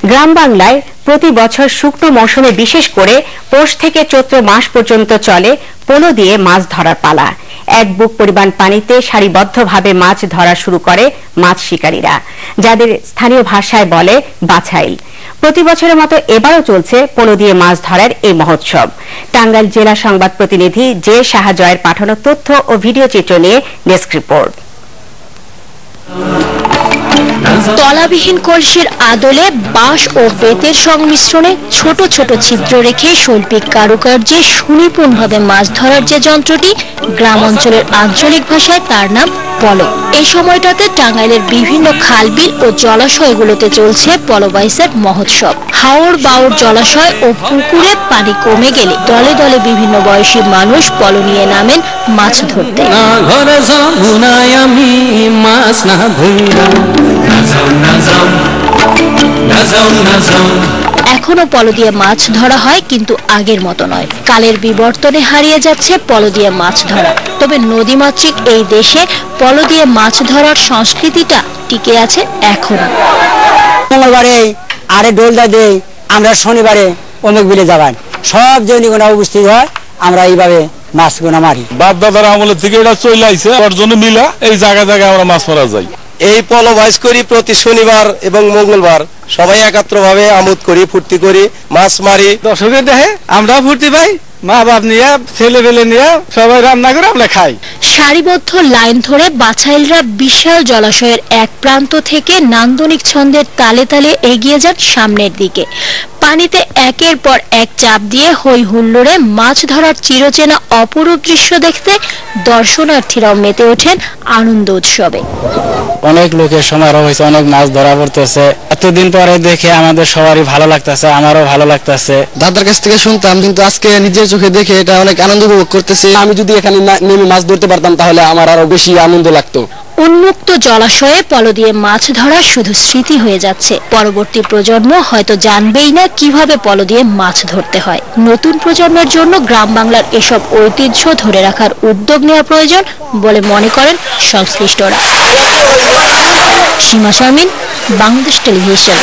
গ্রাম বাংলায় প্রতি বছর শুকনো মৌসুমে বিশেষ করে পৌষ থেকে চৈত্র মাস পর্যন্ত চলে পোলো দিয়ে মাছ ধরার পালা। এক বুক পরিমাণ পানিতে সারিবদ্ধভাবে মাছ ধরা শুরু করে মাছ শিকারীরা, যাদের স্থানীয় ভাষায় বলে বাছাইল। প্রতি বছরের মতো এবারও চলছে পোলো দিয়ে মাছ ধরার এই মহোৎসব। টাঙ্গাইল জেলা সংবাদ প্রতিনিধি জে শাহজয়ের পাঠানো তথ্য ও ভিডিও চিত্র নিয়ে ডেস্ক রিপোর্ট। তলাবিহীন কলসির আদলে বাঁশ ও বেতের সংমিশ্রণে ছোট ছোট ছিদ্র রেখে শৈল্পিক কারুকার্যে সুনিপুণভাবে মাছ ধরার যে যন্ত্রটি, গ্রাম অঞ্চলের আঞ্চলিক ভাষায় তার নাম পলো। এই সময়টাতে টাঙ্গাইলের বিভিন্ন খালবিল ও জলাশয়গুলোতে চলছে পলো বাইসের মহোৎসব। হাওড় বাউড় জলাশয় ও পুকুরে পানি কমে গেলে দলে দলে বিভিন্ন বয়সী মানুষ পলো নিয়ে নামেন মাছ ধরতে। এখনো পলো দিয়ে মাছ ধরা হয়, কিন্তু আগের মতো নয়। কালের বিবর্তনে হারিয়ে যাচ্ছে পলো দিয়ে মাছ ধরা। তবে নদীমাতৃক এই দেশে পলো দিয়ে মাছ ধরার সংস্কৃতিটা টিকে আছে এখনো। মঙ্গলবারে আরে ডোলদা দেই, আমরা শনিবারে অমুক বিলে যাবেন, সব জনগণ উপস্থিত হয়, আমরা এইভাবে মাছ গোনা মারি। বাপ দাদার আমলের থেকে এটা চলে আইছে, ওর জন্য মিলা এই জায়গায় জায়গায় আমরা মাছ মারা যাই। এই পলো বাইস করি প্রতি শনিবার এবং মঙ্গলবার, সবাই একত্র ভাবে আমোদ করি, ফুর্তি করি, মাছ মারি। দর্শকের দেখে আমরা ফুর্তি পাই, মা বাপ নিয়ে ছেলে পেলে নিয়ে সবাই রান্না করে আমরা খাই। সারিবদ্ধ লাইন ধরে বাছাইলরা বিশাল জলাশয়ের এক প্রান্ত থেকে নান্দনিক ছন্দের তালে তালে এগিয়ে যান সামনের দিকে। পানিতে একের পর এক চাপ দিয়ে হই হুল্লোড়ে মাছ ধরার চিরচেনা অপরূপ দৃশ্য দেখতে দর্শনার্থীরাও মেতে ওঠেন আনন্দ উৎসবে। অনেক লোকের সমারোহ হয়েছে, অনেক মাছ ধরা পড়তেছে। এতদিন পরে দেখে আমাদের সবারই ভালো লাগতেছে, আমারও ভালো লাগতেছে। দাদার কাছ থেকে শুনতাম, কিন্তু আজকে নিজের চোখে দেখে এটা অনেক আনন্দ উপভোগ করতেছি। আমি যদি এখানে নেমে মাছ ধরতে পারতাম তাহলে আমার আরো বেশি আনন্দ লাগতো। উন্মুক্ত জলাশয়ে পলো দিয়ে মাছ ধরা শুধু স্মৃতি হয়ে যাচ্ছে, পরবর্তী প্রজন্ম হয়তো জানবেই না কিভাবে পলো দিয়ে মাছ ধরতে হয়। নতুন প্রজন্মের জন্য গ্রাম বাংলার এসব ঐতিহ্য ধরে রাখার উদ্যোগ নেওয়া প্রয়োজন বলে মনে করেন সংশ্লিষ্টরা। সীমা শারমিন, বাংলাদেশ টেলিভিশন।